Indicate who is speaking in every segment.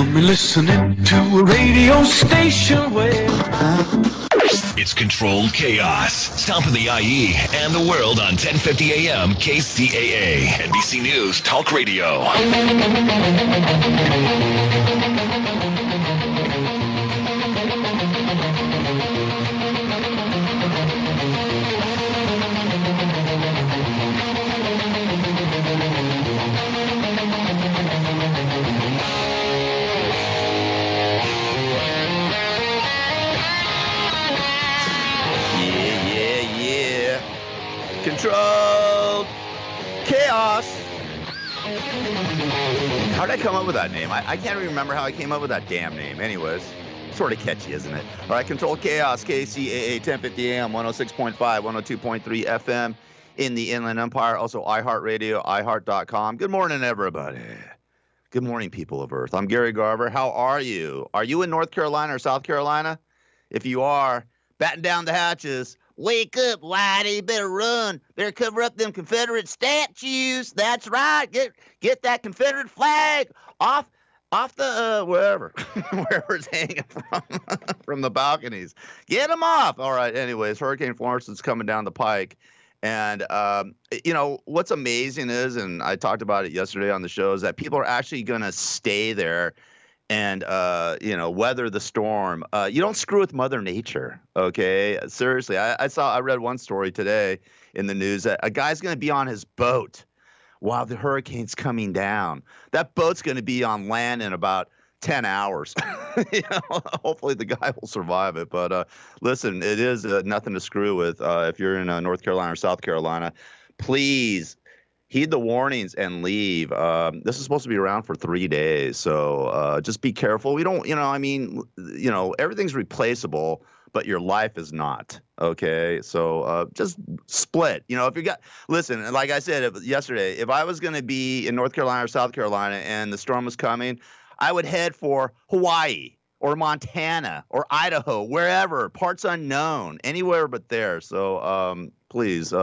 Speaker 1: I'm listening to a radio station where
Speaker 2: it's controlled chaos. South of the IE and the world on 1050 AM KCAA. NBC News Talk Radio.
Speaker 3: Controlled chaos. How did I come up with that name? I can't even remember how I came up with that damn name. Anyways, sort of catchy, isn't it? All right, Controlled Chaos, KCAA 1050 AM, 106.5, 102.3 FM in the Inland Empire. Also, iHeartRadio, iHeart.com. Good morning, everybody. Good morning, people of Earth. I'm Gary Garver. How are you? Are you in North Carolina or South Carolina? If you are, batten down the hatches. Wake up, Whitey. Better run. Better cover up them Confederate statues. That's right. Get that Confederate flag off the wherever it's hanging from the balconies. Get them off. All right. Anyways, Hurricane Florence is coming down the pike. And, what's amazing is, and I talked about it yesterday on the show, is that people are actually going to stay there and, weather the storm. You don't screw with Mother Nature, okay? Seriously, I read one story today in the news that a guy's going to be on his boat while the hurricane's coming down. That boat's going to be on land in about 10 hours. Hopefully the guy will survive it. But listen, it is nothing to screw with. If you're in North Carolina or South Carolina, please heed the warnings and leave. This is supposed to be around for 3 days, so just be careful. We don't, everything's replaceable, but your life is not. Okay, so just split. If you listen, like I said yesterday, if I was going to be in North Carolina or South Carolina and the storm was coming, I would head for Hawaii or Montana or Idaho, wherever, parts unknown, anywhere but there. So please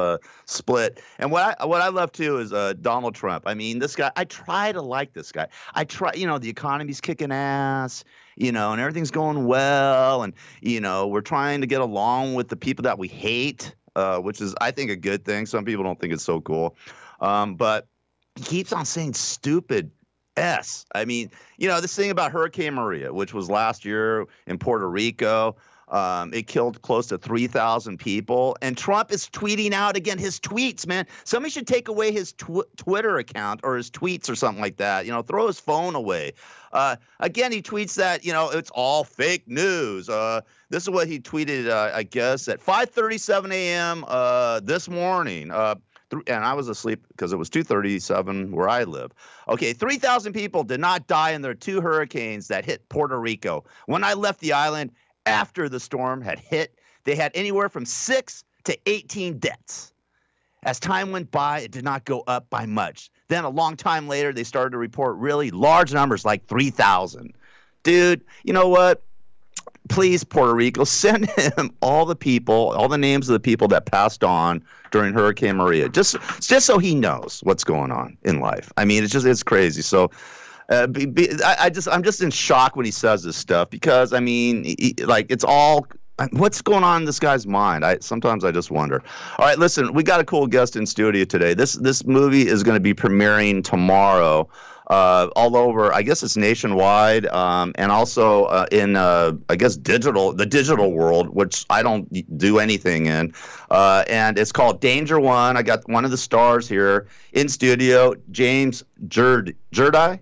Speaker 3: split. And what I love too is Donald Trump. I mean, this guy, I try to like this guy. The economy's kicking ass, and everything's going well. And, we're trying to get along with the people that we hate, which is, I think, a good thing. Some people don't think it's so cool. But he keeps on saying stupid S. I mean, this thing about Hurricane Maria, which was last year in Puerto Rico, it killed close to 3,000 people. And Trump is tweeting out again his tweets, man. Somebody should take away his Twitter account or his tweets or something like that. Throw his phone away. Again, he tweets that, it's all fake news. This is what he tweeted, I guess, at 5:37 a.m. This morning. And I was asleep because it was 2:37 where I live. Okay, 3,000 people did not die in their two hurricanes that hit Puerto Rico. When I left the island after the storm had hit, they had anywhere from 6 to 18 deaths. As time went by, it did not go up by much. Then a long time later, they started to report really large numbers like 3,000. Dude, you know what? Please, Puerto Rico, send him all the names of the people that passed on during Hurricane Maria, just so he knows what's going on in life. I mean, it's crazy. So, I'm just in shock when he says this stuff because I mean, it's all. What's going on in this guy's mind? Sometimes I just wonder. All right, listen, we got a cool guest in studio today. This movie is going to be premiering tomorrow. All over, I guess it's nationwide, and also in, I guess, the digital world, which I don't do anything in. And it's called Danger One. I got one of the stars here in studio, James Jurdy.
Speaker 4: How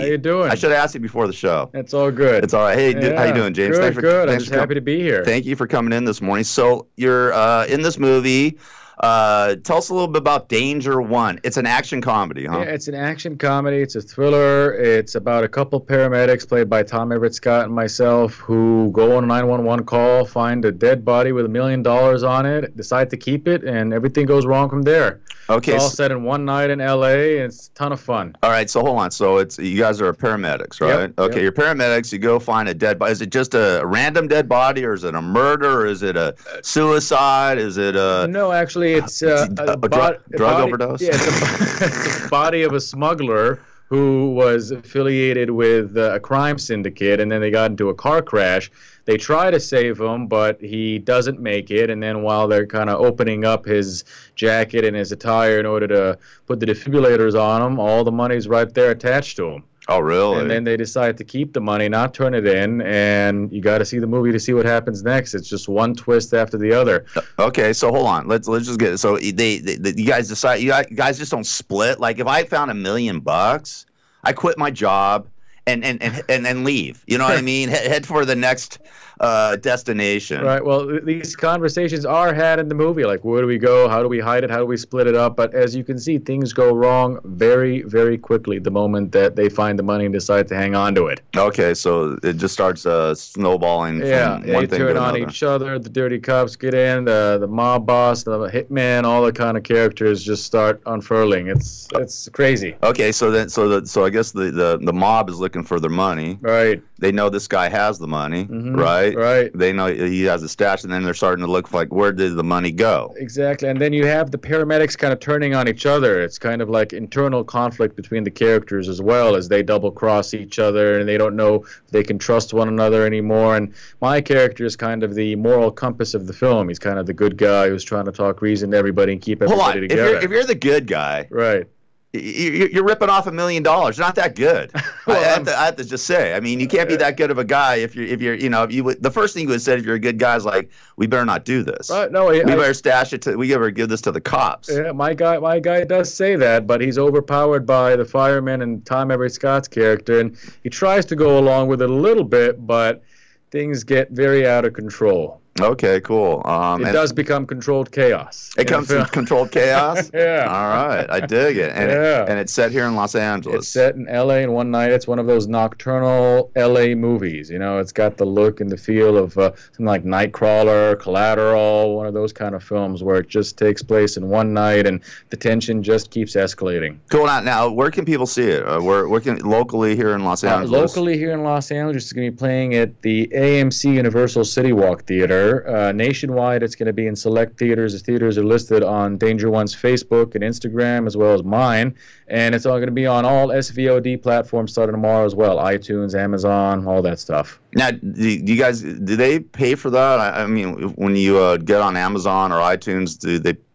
Speaker 4: you doing?
Speaker 3: I should have asked you before the show.
Speaker 4: It's all good.
Speaker 3: It's all right. Hey, how you doing, James?
Speaker 4: Good. I'm just happy to be here.
Speaker 3: Thank you for coming in this morning. So you're in this movie. Tell us a little bit about Danger One. It's an action comedy, huh?
Speaker 4: Yeah, it's an action comedy. It's a thriller. It's about a couple paramedics played by Tom Everett Scott and myself who go on a 911 call, find a dead body with $1 million on it, decide to keep it, and everything goes wrong from there.
Speaker 3: Okay,
Speaker 4: it's all set in one night in L.A., and it's a ton of fun.
Speaker 3: All right, so hold on. So you guys are paramedics, right?
Speaker 4: Yep,
Speaker 3: okay, You're paramedics. You go find a dead body. Is it just a random dead body, or is it a murder, or is it a suicide? Is it a...
Speaker 4: No, actually, it's a
Speaker 3: drug overdose?
Speaker 4: Yeah, it's a body of a smuggler who was affiliated with a crime syndicate, and then they got into a car crash. They try to save him, but he doesn't make it. And then while they're kind of opening up his jacket and his attire in order to put the defibrillators on him, all the money's right there attached to him.
Speaker 3: Oh, really?
Speaker 4: And then they decide to keep the money, not turn it in, and you got to see the movie to see what happens next. It's just one twist after the other.
Speaker 3: Okay, so hold on. Let's just get it. So you guys decide. You guys just don't split. Like if I found $1 million, I quit my job and leave. You know what I mean? Head for the next destination.
Speaker 4: Right. Well, these conversations are had in the movie. Like, where do we go? How do we hide it? How do we split it up? But as you can see, things go wrong very, very quickly the moment that they find the money and decide to hang on to it.
Speaker 3: Okay, so it just starts snowballing from one thing to
Speaker 4: turn
Speaker 3: another.
Speaker 4: on each other. The dirty cops get in. The mob boss, the hitman, all the kind of characters just start unfurling. It's crazy.
Speaker 3: Okay, so I guess the mob is looking for their money.
Speaker 4: Right.
Speaker 3: They know this guy has the money, right?
Speaker 4: Right.
Speaker 3: They know he has a stash, and then they're starting to look like, where did the money go?
Speaker 4: Exactly. And then you have the paramedics kind of turning on each other. It's kind of like internal conflict between the characters as well, as they double cross each other and they don't know if they can trust one another anymore. And my character is kind of the moral compass of the film. He's kind of the good guy who's trying to talk reason to everybody and keep everybody together.
Speaker 3: If you're the good guy,
Speaker 4: right,
Speaker 3: you're ripping off $1 million. Not that good.
Speaker 4: Well,
Speaker 3: I have to just say. I mean, you can't be that good of a guy if you're the first thing you would have said if you're a good guy is like, we better not do this.
Speaker 4: No,
Speaker 3: we better stash it. We better give this to the cops.
Speaker 4: Yeah, my guy does say that, but he's overpowered by the fireman and Tom Everett Scott's character, and he tries to go along with it a little bit, but things get very out of control.
Speaker 3: Okay, cool.
Speaker 4: It does become controlled chaos.
Speaker 3: It comes to controlled chaos?
Speaker 4: Yeah.
Speaker 3: All right. I dig it. And it's set here in Los Angeles.
Speaker 4: It's set in L.A. in one night. It's one of those nocturnal L.A. movies. You know, it's got the look and the feel of something like Nightcrawler, Collateral, one of those kind of films where it just takes place in one night and the tension just keeps escalating.
Speaker 3: Cool. Now, where can people see it? Where can locally here in Los Angeles?
Speaker 4: Locally here in Los Angeles, it's going to be playing at the AMC Universal City Walk Theater. Nationwide, it's going to be in select theaters. The theaters are listed on Danger One's Facebook and Instagram, as well as mine. And it's all going to be on all SVOD platforms starting tomorrow as well. iTunes, Amazon, all that stuff. Now,
Speaker 3: do they pay for that? I mean, when you get on Amazon or iTunes,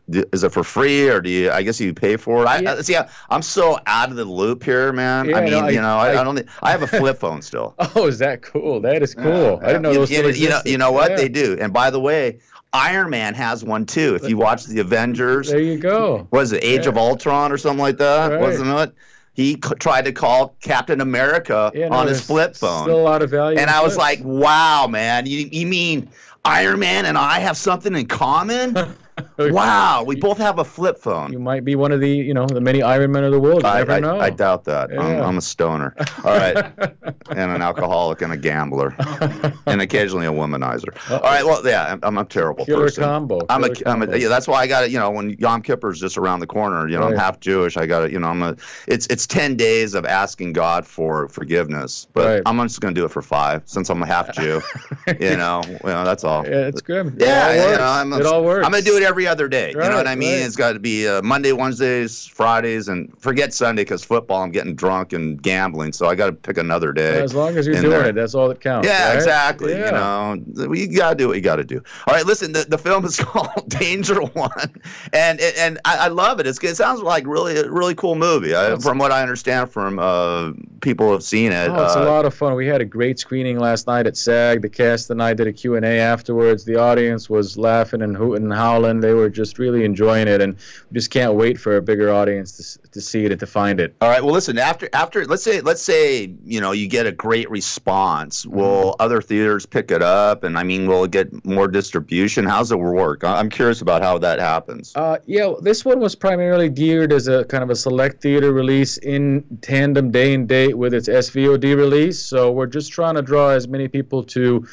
Speaker 3: is it for free, or I guess you pay for it? I'm so out of the loop here, man.
Speaker 4: Yeah,
Speaker 3: I don't. I have a flip phone still.
Speaker 4: Oh, is that cool? That is cool. I didn't know those still existed.
Speaker 3: You know what they do? And by the way, Iron Man has one too. If you watch the Avengers,
Speaker 4: there you go.
Speaker 3: Was it Age of Ultron or something like that?
Speaker 4: Right.
Speaker 3: Wasn't it? He tried to call Captain America on his flip phone.
Speaker 4: Still a lot of value.
Speaker 3: And I was like, wow, man. You mean Iron Man and I have something in common? Wow, we both have a flip phone.
Speaker 4: You might be one of the, the many Iron Men of the world. You never know.
Speaker 3: I doubt that. Yeah. I'm a stoner. All right. And an alcoholic and a gambler. And occasionally a womanizer. All right. Well, yeah, I'm a terrible person.
Speaker 4: Combo.
Speaker 3: Yeah, that's why I got it, when Yom Kippur is just around the corner, right. I'm half Jewish. I got it, it's 10 days of asking God for forgiveness, but right. I'm just going to do it for 5 since I'm a half Jew. That's all.
Speaker 4: Yeah, it's good.
Speaker 3: Yeah,
Speaker 4: it all works.
Speaker 3: I'm going to do it every other day.
Speaker 4: Right,
Speaker 3: you know what I mean?
Speaker 4: Right.
Speaker 3: It's got to be Monday, Wednesdays, Fridays, and forget Sunday because football. I'm getting drunk and gambling, so I got to pick another day.
Speaker 4: As long as you're doing it, that's all that counts.
Speaker 3: Yeah,
Speaker 4: right?
Speaker 3: exactly.
Speaker 4: Yeah.
Speaker 3: You got to do what you got to do. All right, listen. The film is called Danger One, and I love it. It sounds like really cool movie. From what I understand from people who have seen it.
Speaker 4: Oh, it's a lot of fun. We had a great screening last night at SAG. The cast and I did a Q&A afterwards. The audience was laughing and hooting and howling. They were just really enjoying it, and we just can't wait for a bigger audience to see it and to find it.
Speaker 3: All right. Well, listen. After let's say you get a great response. Will other theaters pick it up, and will it get more distribution? How's it work? I'm curious about how that happens.
Speaker 4: This one was primarily geared as a kind of a select theater release in tandem day and date with its SVOD release. So we're just trying to draw as many people to,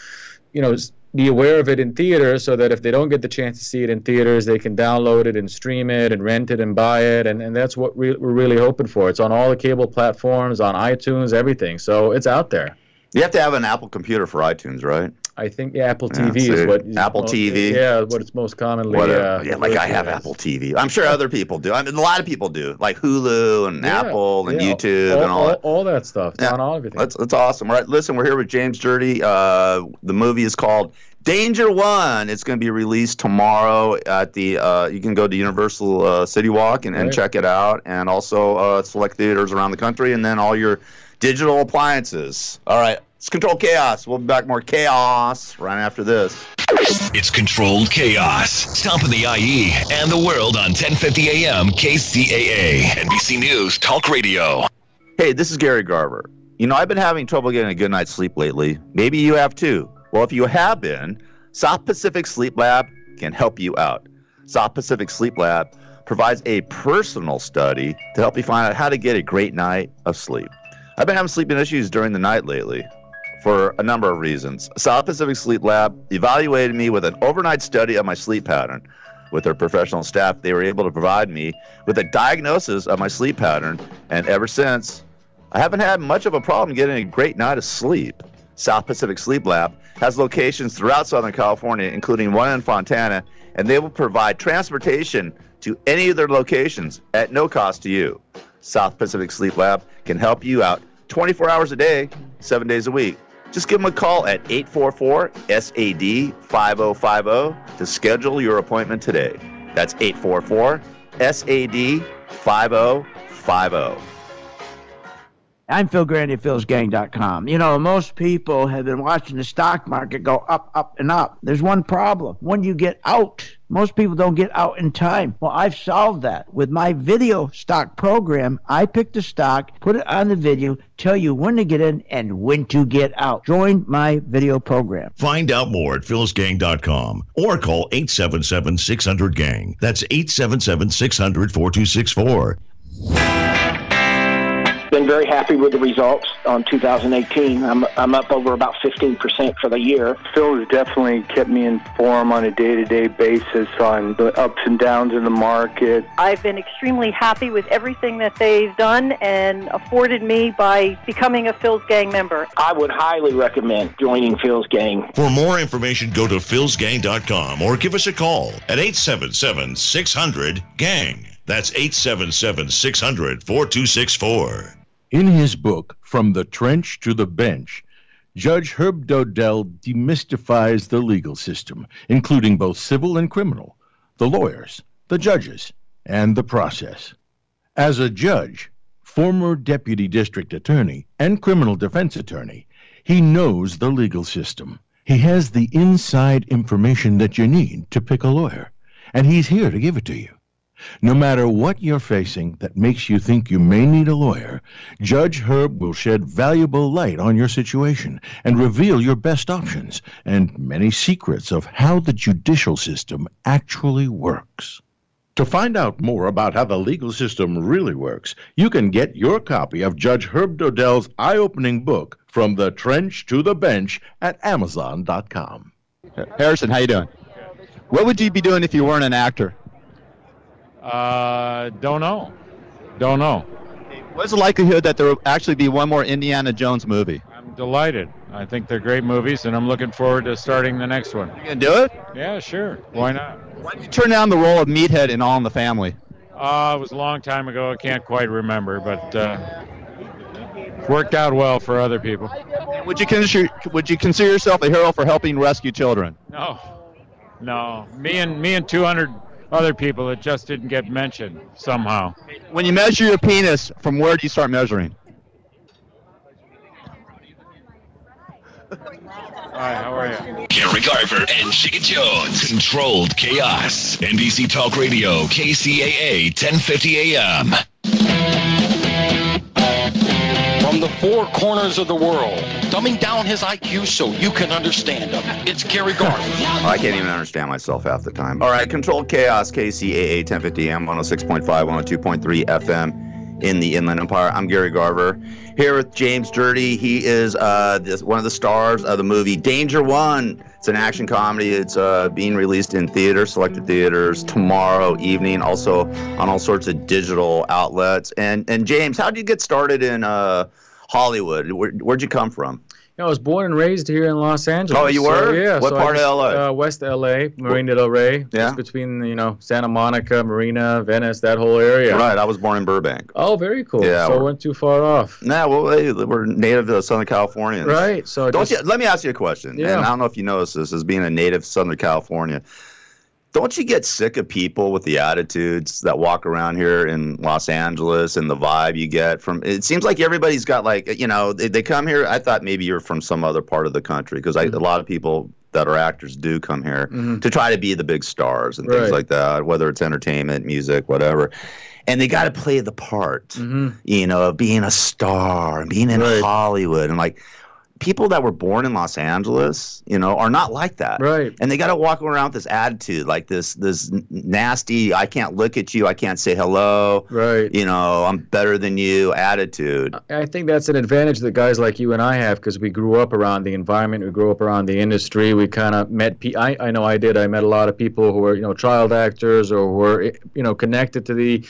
Speaker 4: be aware of it in theaters so that if they don't get the chance to see it in theaters, they can download it and stream it and rent it and buy it. And that's what we're really hoping for. It's on all the cable platforms, on iTunes, everything. So it's out there.
Speaker 3: You have to have an Apple computer for iTunes, right?
Speaker 4: I think Apple TV is what
Speaker 3: Apple TV.
Speaker 4: Yeah, what it's most commonly.
Speaker 3: Like I have Apple TV. I'm sure other people do. I mean, a lot of people do, like Hulu and Apple and YouTube and
Speaker 4: all that stuff. It's on all everything.
Speaker 3: That's awesome. All right, listen, we're here with James Dirty. The movie is called Danger One. It's going to be released tomorrow at the. You can go to Universal City Walk and check it out, and also select theaters around the country, and then all your digital appliances. All right. It's Controlled Chaos. We'll be back more chaos right after this.
Speaker 2: It's Controlled Chaos. Stomping the IE and the world on 1050 AM KCAA. NBC News Talk Radio.
Speaker 3: Hey, this is Gary Garver. You know, I've been having trouble getting a good night's sleep lately. Maybe you have too. Well, if you have been, South Pacific Sleep Lab can help you out. South Pacific Sleep Lab provides a personal study to help you find out how to get a great night of sleep. I've been having sleeping issues during the night lately, for a number of reasons. South Pacific Sleep Lab evaluated me with an overnight study of my sleep pattern. With their professional staff, they were able to provide me with a diagnosis of my sleep pattern, and ever since, I haven't had much of a problem getting a great night of sleep. South Pacific Sleep Lab has locations throughout Southern California, including one in Fontana, and they will provide transportation to any of their locations at no cost to you. South Pacific Sleep Lab can help you out 24 hours a day, 7 days a week. Just give them a call at 844-SAD-5050 to schedule your appointment today. That's 844-SAD-5050.
Speaker 5: I'm Phil Grandy at philsgang.com. You know, most people have been watching the stock market go up, up, and up. There's one problem. When you get out, most people don't get out in time. Well, I've solved that. With my video stock program, I pick the stock, put it on the video, tell you when to get in and when to get out. Join my video program.
Speaker 6: Find out more at philsgang.com or call 877-600-GANG. That's 877-600-4264.
Speaker 7: Been very happy with the results on 2018. I'm up over about 15% for the year.
Speaker 8: Phil has definitely kept me informed on a day-to-day basis on the ups and downs in the market.
Speaker 9: I've been extremely happy with everything that they've done and afforded me by becoming a Phil's Gang member.
Speaker 7: I would highly recommend joining Phil's Gang.
Speaker 6: For more information, go to philsgang.com or give us a call at 877-600-GANG. That's 877-600-4264.
Speaker 10: In his book, From the Trench to the Bench, Judge Herb Dodell demystifies the legal system, including both civil and criminal, the lawyers, the judges, and the process. As a judge, former deputy district attorney, and criminal defense attorney, he knows the legal system. He has the inside information that you need to pick a lawyer, and he's here to give it to you. No matter what you're facing that makes you think you may need a lawyer, Judge Herb will shed valuable light on your situation and reveal your best options and many secrets of how the judicial system actually works. To find out more about how the legal system really works, you can get your copy of Judge Herb Dodell's eye-opening book, From the Trench to the Bench, at Amazon.com.
Speaker 11: Harrison, how you doing? What would you be doing if you weren't an actor?
Speaker 4: Don't know.
Speaker 11: What's the likelihood that there will actually be one more Indiana Jones movie?
Speaker 4: I'm delighted. I think they're great movies, and I'm looking forward to starting the next one.
Speaker 11: You gonna do it?
Speaker 4: Yeah, sure. Why not?
Speaker 11: Why did you turn down the role of Meathead in All in the Family?
Speaker 4: It was a long time ago. I can't quite remember, but worked out well for other people.
Speaker 11: Would you consider yourself a hero for helping rescue children?
Speaker 4: No. Me and 200 other people that just didn't get mentioned somehow.
Speaker 11: When you measure your penis, from where do you start measuring?
Speaker 4: Hi, how are you?
Speaker 2: Gary Garver and Chica Jones. Controlled Chaos. NBC Talk Radio, KCAA 1050 AM.
Speaker 12: From the four corners of the world, dumbing down his IQ so you can understand him. It's Gary Garver.
Speaker 3: I can't even understand myself half the time. All right, Controlled Chaos, KCAA 1050 AM, 106.5, 102.3 FM in the Inland Empire. I'm Gary Garver, here with James Dirty. He is one of the stars of the movie Danger One. It's an action comedy. It's being released in selected theaters tomorrow evening, also on all sorts of digital outlets. And James, how did you get started in Hollywood? Where'd you come from?
Speaker 4: I was born and raised here in Los Angeles.
Speaker 3: Oh, you were?
Speaker 4: Yeah.
Speaker 3: What part of LA?
Speaker 4: West LA, Marina Del Rey.
Speaker 3: Yeah.
Speaker 4: Just between, Santa Monica, Marina, Venice, that whole area.
Speaker 3: Right. I was born in Burbank.
Speaker 4: Oh, very cool.
Speaker 3: Yeah.
Speaker 4: So I went too far off.
Speaker 3: Nah, well, hey, we're native to Southern Californians.
Speaker 4: Right. So
Speaker 3: let me ask you a question.
Speaker 4: Yeah.
Speaker 3: And I don't know if you noticed this as being a native Southern California. Don't you get sick of people with the attitudes that walk around here in Los Angeles and the vibe you get from? It seems like everybody's got they come here. I thought maybe you're from some other part of the country because a lot of people that are actors do come here to try to be the big stars and things like that, whether it's entertainment, music, whatever. And they got to play the part, of being a star and being in Hollywood and people that were born in Los Angeles, are not like that.
Speaker 4: Right.
Speaker 3: And they got to walk around with this attitude, like this nasty, I can't look at you, I can't say hello.
Speaker 4: Right.
Speaker 3: I'm better than you attitude.
Speaker 4: I think that's an advantage that guys like you and I have because we grew up around the environment, we grew up around the industry. We kind of met I know I did. I met a lot of people who were, child actors or who were, connected to the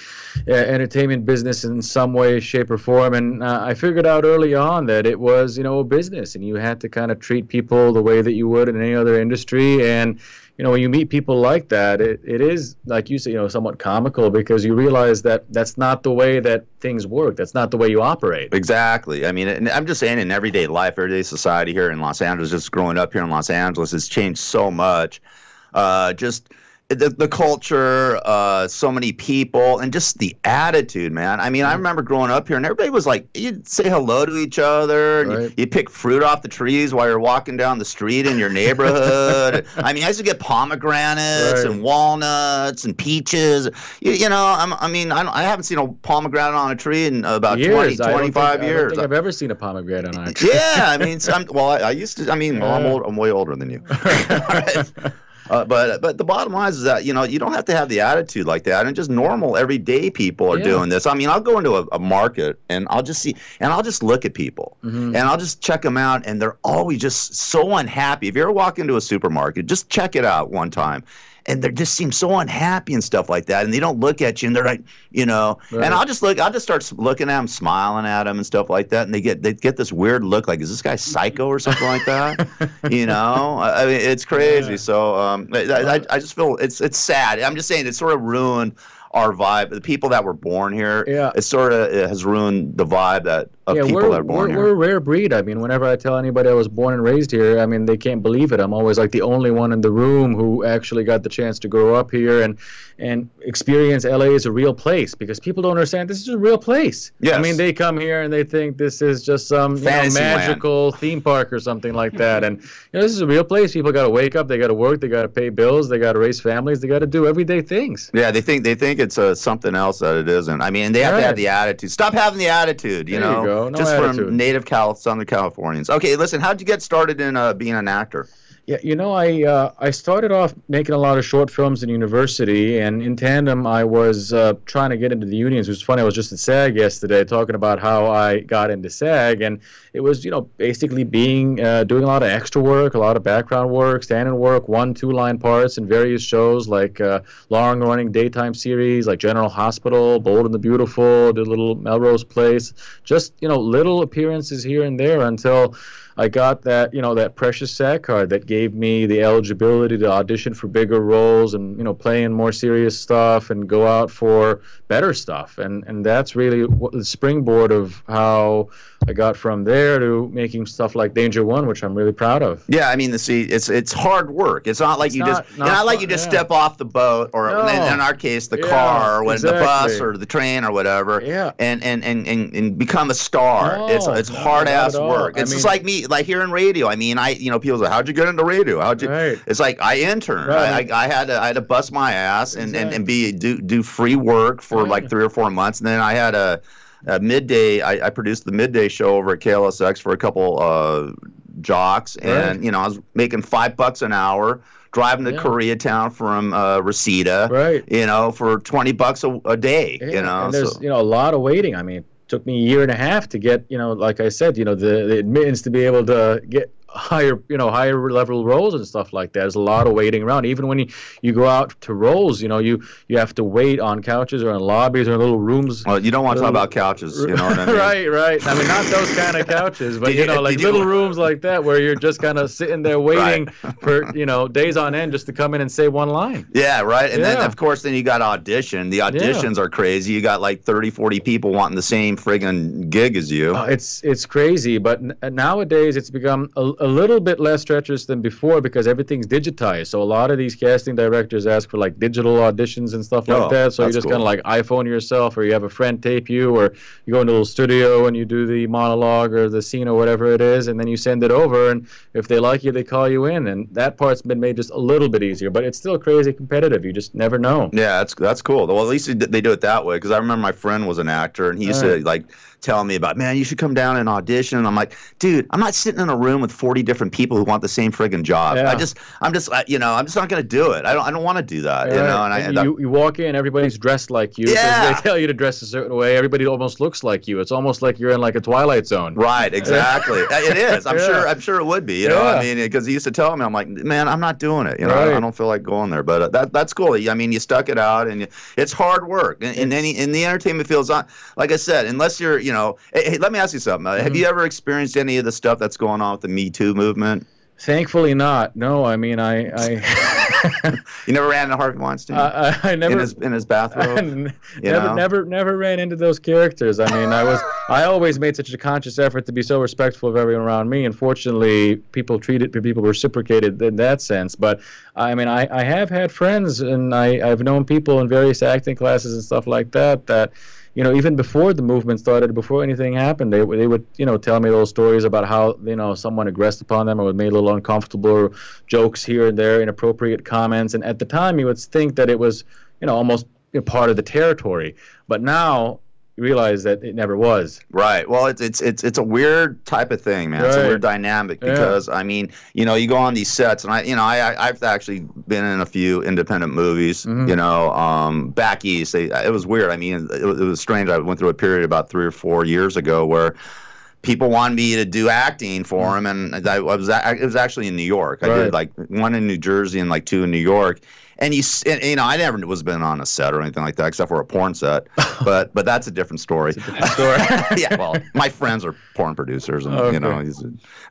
Speaker 4: entertainment business in some way, shape, or form. And I figured out early on that it was, a business. And you had to kind of treat people the way that you would in any other industry. And, when you meet people like that, it is, like you say, somewhat comical because you realize that that's not the way that things work. That's not the way you operate.
Speaker 3: Exactly. I mean, and I'm just saying in everyday life, everyday society here in Los Angeles, just growing up here in Los Angeles has changed so much. The culture, so many people, and just the attitude, man. I mean, I remember growing up here, and everybody was like, you'd say hello to each other, and you pick fruit off the trees while you're walking down the street in your neighborhood. I mean, I used to get pomegranates and walnuts and peaches. I haven't seen a pomegranate on a tree in about 20, 25 years.
Speaker 4: I don't think I've ever seen a pomegranate on a tree.
Speaker 3: Yeah, I mean, I used to. I mean, I'm way older than you. Right? But the bottom line is that, you don't have to have the attitude like that. And just normal, everyday people are doing this. I mean, I'll go into a market and I'll just see, and I'll just look at people and I'll just check them out. And they're always just so unhappy. If you ever walk into a supermarket, just check it out one time. And they just seem so unhappy and stuff like that. And they don't look at you and they're like, and I'll just start looking at them, smiling at them and stuff like that. And they get this weird look like, is this guy psycho or something like that? I mean, it's crazy. So I just feel it's sad. I'm just saying it sort of ruined our vibe. The people that were born here, it sort of has ruined the vibe of people that are born here.
Speaker 4: We're a rare breed. I mean, whenever I tell anybody I was born and raised here, I mean, they can't believe it. I'm always like the only one in the room who actually got the chance to grow up here and experience LA as a real place because people don't understand this is a real place.
Speaker 3: Yes.
Speaker 4: I mean, they come here and they think this is just some magical theme park or something like that. And this is a real place. People got to wake up, they got to work, they got to pay bills, they got to raise families, they got to do everyday things.
Speaker 3: Yeah, they think it's something else that it isn't. I mean, they have to have the attitude. Stop having the attitude,
Speaker 4: There you go. No
Speaker 3: just
Speaker 4: attitude.
Speaker 3: From native Southern Californians. Okay, listen, how'd you get started in being an actor?
Speaker 4: Yeah, I started off making a lot of short films in university, and in tandem, I was trying to get into the unions. It was funny. I was just at SAG yesterday talking about how I got into SAG, and it was, basically doing a lot of extra work, a lot of background work, stand-in work, 1-2 line parts in various shows like long-running daytime series like General Hospital, Bold and the Beautiful, did a little Melrose Place, just little appearances here and there until I got that, that precious SAG card that gave me the eligibility to audition for bigger roles and, play in more serious stuff and go out for better stuff. And that's really the springboard of how I got from there to making stuff like Danger One, which I'm really proud of.
Speaker 3: Yeah, I mean, it's hard work. It's not like you just step off the boat or in our case the car or the bus or the train or whatever and become a star. It's hard ass work. It's just like me, like here in radio. I mean, people say, how'd you get into radio? It's like I interned. Right. I had to bust my ass and do free work for like 3 or 4 months, and then I had a midday. I produced the midday show over at KLSX for a couple jocks, and I was making $5 an hour driving to Koreatown from Reseda, for $20 a day.
Speaker 4: And there's a lot of waiting. I mean, it took me a year and a half to get, like I said, the admittance to be able to get higher level roles and stuff like that. There's a lot of waiting around. Even when you go out to roles, you have to wait on couches or in lobbies or in little rooms.
Speaker 3: Well, you don't want to talk about couches, you know what I mean?
Speaker 4: Right. I mean, not those kind of couches, but little rooms like that where you're just kind of sitting there waiting for days on end just to come in and say one line.
Speaker 3: Yeah, right. And then of course you got audition. The auditions are crazy. You got like 30, 40 people wanting the same friggin' gig as you.
Speaker 4: It's crazy, but nowadays it's become a little bit less treacherous than before because everything's digitized. So a lot of these casting directors ask for like digital auditions and stuff like that. So you just kind of like iPhone yourself, or you have a friend tape you, or you go into a little studio and you do the monologue or the scene or whatever it is, and then you send it over, and if they like you, they call you in, and that part's been made just a little bit easier, but it's still crazy competitive. You just never know.
Speaker 3: Yeah, that's cool. Well, at least they do it that way, because I remember my friend was an actor, and he used to like telling me about, man, you should come down and audition. And I'm like, dude, I'm not sitting in a room with 40 different people who want the same friggin' job. I'm just not going to do it. I don't want to do that.
Speaker 4: You walk in, everybody's dressed like you. They tell you to dress a certain way. Everybody almost looks like you. It's almost like you're in like a Twilight Zone.
Speaker 3: Right, exactly. It is. I'm sure it would be. You know, I mean, because he used to tell me, I'm like, man, I'm not doing it. I don't feel like going there. But that's cool. I mean, you stuck it out, and it's hard work. In the entertainment field, like I said, unless you're, hey, let me ask you something. Have you ever experienced any of the stuff that's going on with the Me Too movement?
Speaker 4: Thankfully not. No, I mean,
Speaker 3: You never ran into Harvey Weinstein?
Speaker 4: I never
Speaker 3: in his bathrobe.
Speaker 4: Never ran into those characters. I mean, I always made such a conscious effort to be so respectful of everyone around me. Unfortunately, people reciprocated in that sense. But I mean, I have had friends, and I've known people in various acting classes and stuff like that. Even before the movement started, before anything happened, they would, tell me those stories about how, someone aggressed upon them or made a little uncomfortable, or jokes here and there, inappropriate comments. And at the time, you would think that it was, almost part of the territory. But now you realize that it never was.
Speaker 3: Right. Well, it's a weird type of thing, man. It's a weird dynamic because I mean, you go on these sets, and I've actually been in a few independent movies. Back east, it was weird. I mean, it was strange. I went through a period about 3 or 4 years ago where people wanted me to do acting for them, and it was actually in New York. I did like 1 in New Jersey and like 2 in New York. And I never was been on a set or anything like that, except for a porn set. But that's a different story. Yeah, well, my friends are porn producers, and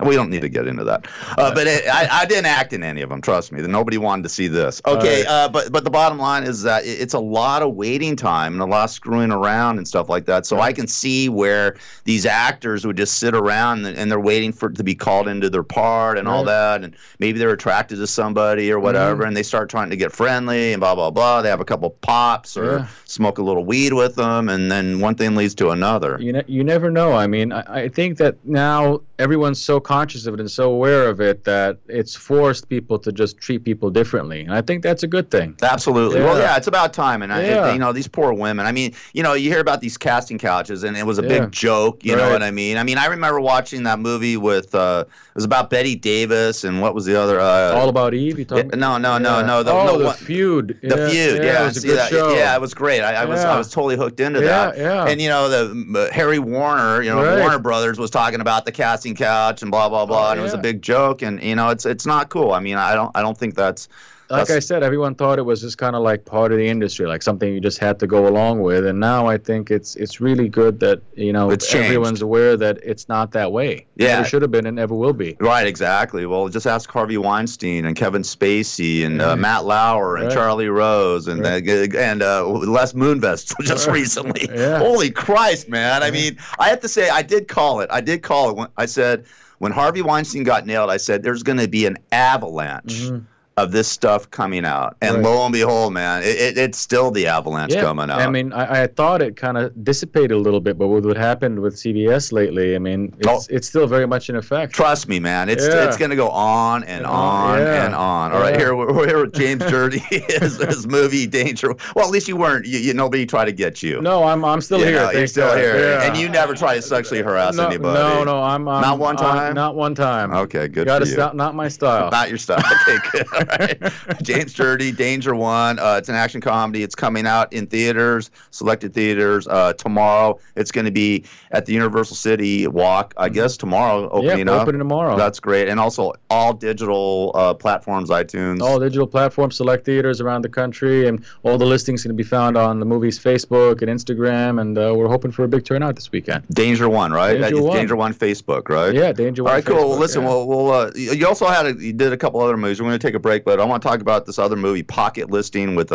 Speaker 3: we don't need to get into that. But I didn't act in any of them. Trust me, nobody wanted to see this. Okay, but the bottom line is that it's a lot of waiting time and a lot of screwing around and stuff like that. So I can see where these actors would just sit around and they're waiting for it to be called into their part and all that, and maybe they're attracted to somebody or whatever, and they start trying to get friendly and blah blah blah. They have a couple pops or smoke a little weed with them, and then one thing leads to another.
Speaker 4: You never know. I mean, I think that now everyone's so conscious of it and so aware of it that it's forced people to just treat people differently, and I think that's a good thing.
Speaker 3: Absolutely. Well, yeah, it's about time. And these poor women. I mean, you hear about these casting couches, and it was a big joke. You know what I mean? I mean, I remember watching that movie with it was about Betty Davis, and what was the other?
Speaker 4: All About Eve. You talking?
Speaker 3: No.
Speaker 4: The Feud.
Speaker 3: The Feud. Yeah,
Speaker 4: it was a good show.
Speaker 3: Yeah, it was great. I was totally hooked into that.
Speaker 4: Yeah.
Speaker 3: And the Harry Warner, Warner Brothers was talking about the casting couch and blah blah blah, and it was a big joke, and it's not cool. I mean, I don't think that's.
Speaker 4: Like I said, everyone thought it was just kind of like part of the industry, like something you just had to go along with. And now I think it's really good that everyone's aware that it's not that way.
Speaker 3: Yeah,
Speaker 4: it should have been and never will be.
Speaker 3: Right, exactly. Well, just ask Harvey Weinstein and Kevin Spacey and Matt Lauer and Charlie Rose and Les Moonves just recently. Holy Christ, man! I mean, I have to say, I did call it. I said when Harvey Weinstein got nailed, I said there's going to be an avalanche of this stuff coming out, and lo and behold, man, it's still the avalanche coming out.
Speaker 4: I mean, I thought it kind of dissipated a little bit, but with what happened with CBS lately, I mean, it's still very much in effect.
Speaker 3: Trust me, man, it's going to go on and on and on. All right, here we're here with James Dirty, his movie Danger. Well, at least you weren't. Nobody tried to get you.
Speaker 4: No, I'm still here.
Speaker 3: You're still here, and you never try to sexually harass anybody.
Speaker 4: No, I'm
Speaker 3: not one time.
Speaker 4: Not one time.
Speaker 3: Okay, good.
Speaker 4: Got to stop. Not my style.
Speaker 3: Not your style. Okay, good. Right. James Sturdy, Danger One. It's an action comedy. It's coming out in theaters, selected theaters tomorrow. It's going to be at the Universal City Walk, I guess, tomorrow. Opening up.
Speaker 4: Opening tomorrow.
Speaker 3: That's great. And also all digital platforms, iTunes.
Speaker 4: All digital platforms, select theaters around the country, and all the listings can be found on the movie's Facebook and Instagram. And we're hoping for a big turnout this weekend.
Speaker 3: Danger One, right?
Speaker 4: Danger One.
Speaker 3: Danger One Facebook, right?
Speaker 4: Yeah, Danger One.
Speaker 3: All right, cool.
Speaker 4: Facebook,
Speaker 3: Well, listen, we'll you also you did a couple other movies. We're going to take a break, but I want to talk about this other movie, Pocket Listing, with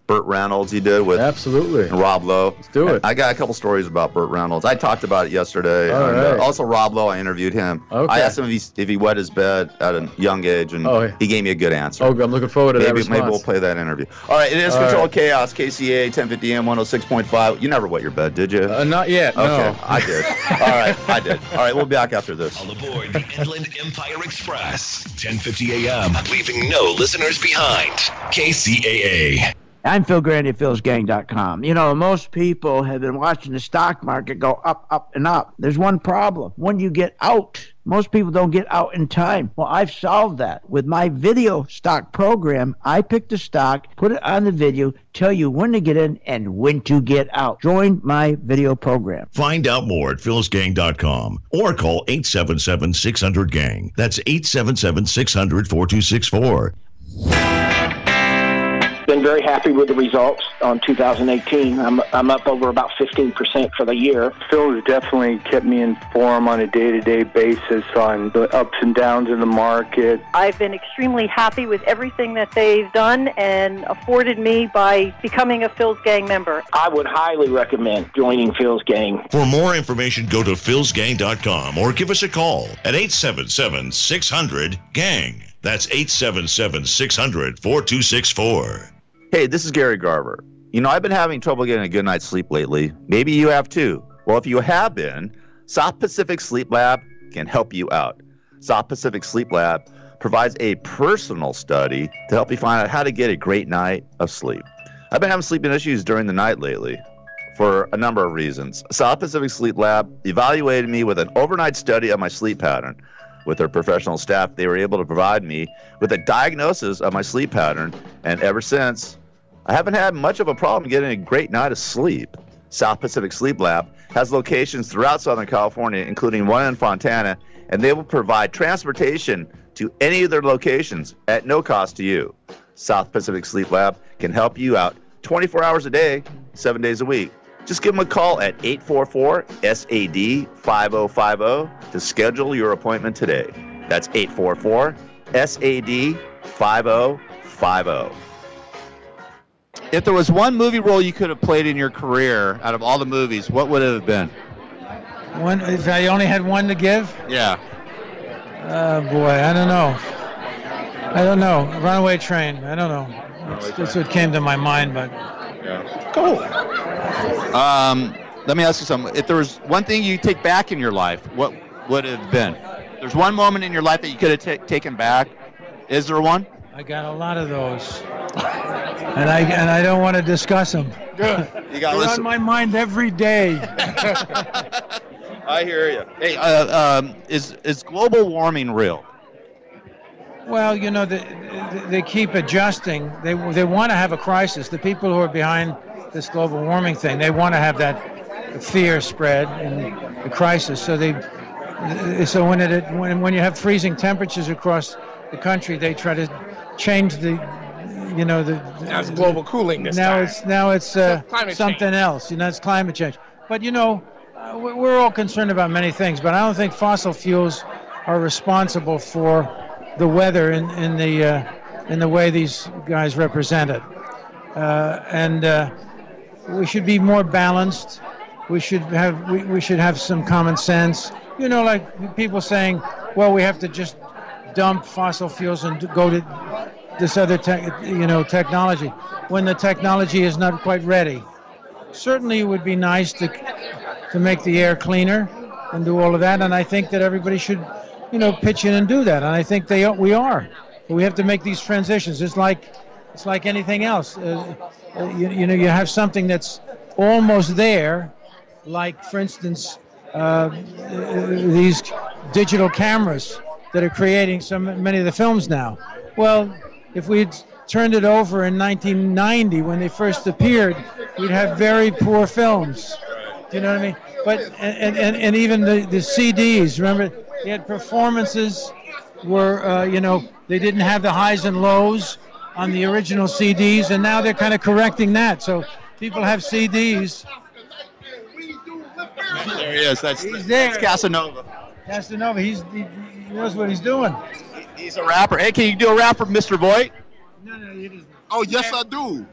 Speaker 3: Burt Reynolds. He did with
Speaker 4: absolutely
Speaker 3: and Rob Lowe.
Speaker 4: Let's do it.
Speaker 3: I got a couple stories about Burt Reynolds. I talked about it yesterday.
Speaker 4: All right.
Speaker 3: Also, Rob Lowe. I interviewed him.
Speaker 4: Okay.
Speaker 3: I asked him if he wet his bed at a young age, and he gave me a good answer.
Speaker 4: Oh, I'm looking forward to that response.
Speaker 3: Maybe we'll play that interview. All right, it is Control Chaos, KCAA 1050 AM 106.5. You never wet your bed, did you?
Speaker 4: Not yet.
Speaker 3: Okay,
Speaker 4: No.
Speaker 3: I did. All right, I did. All right, we'll be back after this.
Speaker 2: All aboard the Inland Empire Express, 1050 AM, leaving no listeners behind. KCAA.
Speaker 5: I'm Phil Grandy at philsgang.com. You know, most people have been watching the stock market go up, up, and up. There's one problem. When you get out, most people don't get out in time. Well, I've solved that. With my video stock program, I pick the stock, put it on the video, tell you when to get in and when to get out. Join my video program.
Speaker 6: Find out more at philsgang.com or call 877-600-GANG. That's 877-600-4264.
Speaker 7: Been very happy with the results on 2018. I'm up over about 15% for the year.
Speaker 8: Phil has definitely kept me informed on a day-to-day basis on the ups and downs in the market.
Speaker 9: I've been extremely happy with everything that they've done and afforded me by becoming a Phil's Gang member.
Speaker 7: I would highly recommend joining Phil's Gang.
Speaker 6: For more information, go to philsgang.com or give us a call at 877-600-GANG. That's 877-600-4264.
Speaker 3: Hey, this is Gary Garver. You know, I've been having trouble getting a good night's sleep lately. Maybe you have too. Well, if you have been, South Pacific Sleep Lab can help you out. South Pacific Sleep Lab provides a personal study to help you find out how to get a great night of sleep. I've been having sleeping issues during the night lately for a number of reasons. South Pacific Sleep Lab evaluated me with an overnight study of my sleep pattern. With their professional staff, they were able to provide me with a diagnosis of my sleep pattern, and ever since, I haven't had much of a problem getting a great night of sleep. South Pacific Sleep Lab has locations throughout Southern California, including one in Fontana, and they will provide transportation to any of their locations at no cost to you. South Pacific Sleep Lab can help you out 24 hours a day, 7 days a week. Just give them a call at 844-SAD-5050 to schedule your appointment today. That's 844-SAD-5050.
Speaker 11: If there was one movie role you could have played in your career out of all the movies, what would it have been?
Speaker 13: One, if I only had one to give?
Speaker 11: Yeah.
Speaker 13: Boy, I don't know. Runaway Train. I don't know. That's what came to my mind, but.
Speaker 11: Yeah. Cool. Let me ask you something. If there was one thing you take back in your life, what would it have been? There's one moment in your life that you could have taken back. Is there one?
Speaker 13: I got a lot of those, and I don't want to discuss them.
Speaker 11: Good. You got to listen.
Speaker 13: On my mind every day.
Speaker 11: I hear you. Hey, is global warming real?
Speaker 13: Well, you know, they keep adjusting. They want to have a crisis. The people who are behind this global warming thing, they want to have that fear spread and the crisis. So when you have freezing temperatures across the country, they try to change now it's
Speaker 14: global cooling this time.
Speaker 13: Now it's something
Speaker 14: change.
Speaker 13: else. It's climate change. But we're all concerned about many things. But I don't think fossil fuels are responsible for the weather in the way these guys represent it. And we should be more balanced. We should have some common sense. Like people saying, well, we have to just dump fossil fuels and go to this other technology when the technology is not quite ready. Certainly it would be nice to make the air cleaner and do all of that, and I think that everybody should pitch in and do that, and I think we are. But we have to make these transitions. It's like anything else. You have something that's almost there, like, for instance, these digital cameras that are creating so many of the films now. Well, if we'd turned it over in 1990 when they first appeared, we'd have very poor films. Do you know what I mean? But and even the CDs, remember, they had performances where they didn't have the highs and lows on the original CDs, and now they're kind of correcting that. So people have CDs.
Speaker 11: There he is. That's Casanova.
Speaker 13: Casanova, he knows what he's doing.
Speaker 11: He's a rapper. Hey, can you do a rap for Mr. Voight?
Speaker 13: No, you just.
Speaker 14: Oh, yes, I do.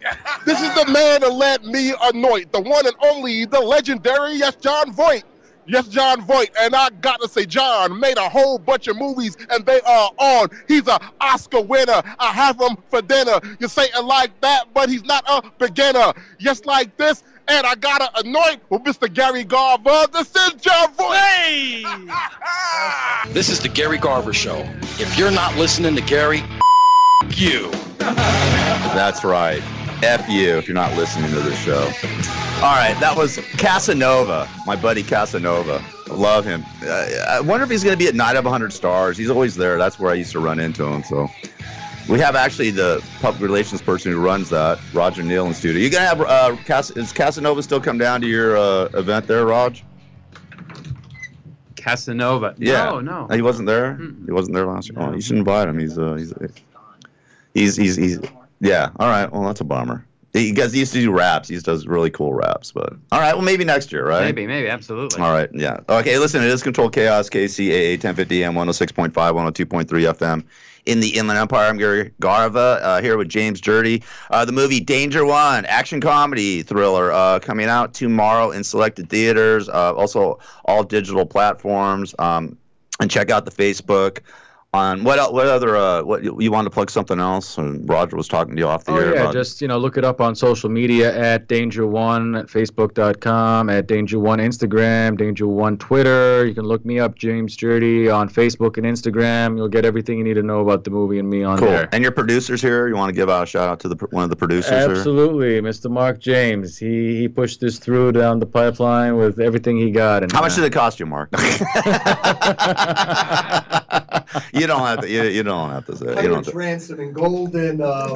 Speaker 14: This is the man that let me anoint, the one and only, the legendary, yes, John Voight. Yes, John Voight. And I got to say, John made a whole bunch of movies, and they are on. He's an Oscar winner. I have him for dinner. You say it like that, but he's not a beginner. Just like this. And I got to anoint with Mr. Gary Garver. This is John Voight.
Speaker 13: Hey!
Speaker 12: This is the Gary Garver Show. If you're not listening to Gary, you.
Speaker 3: That's right. F you if you're not listening to this show. All right, that was Casanova, my buddy Casanova. I love him. I wonder if he's going to be at Night of 100 Stars. He's always there. That's where I used to run into him. So we have actually the public relations person who runs that, Roger Neal, in studio. You going to have is Casanova still come down to your event there, Raj?
Speaker 15: Casanova?
Speaker 3: Yeah.
Speaker 15: No.
Speaker 3: He wasn't there. He wasn't there last year. Oh, you should invite him. He's yeah. All right. Well, that's a bummer. He used to do raps. He does really cool raps. But all right. Well, maybe next year, right?
Speaker 15: Maybe. Absolutely.
Speaker 3: All right. Yeah. Okay. Listen, it is Controlled Chaos, KCAA 1050 AM, 106.5, 102.3 FM in the Inland Empire. I'm Gary Garva here with James Jurdy. The movie Danger One, action comedy thriller, coming out tomorrow in selected theaters. Also all digital platforms. And check out the Facebook. On what other what you wanted to plug something else? And Roger was talking to you off the air.
Speaker 4: Yeah,
Speaker 3: about
Speaker 4: just look it up on social media at Danger One, at Facebook.com, at Danger One Instagram, Danger One Twitter. You can look me up, James Jurdy, on Facebook and Instagram. You'll get everything you need to know about the movie and me on there.
Speaker 3: And your producers here, you want to give out a shout out to one of the producers?
Speaker 4: Absolutely, here? Mr. Mark James. He pushed this through down the pipeline with everything he got. And
Speaker 3: how much did it cost you, Mark? You don't have to. You don't have to say.
Speaker 16: Pirates Ransom and Golden.
Speaker 3: Oh,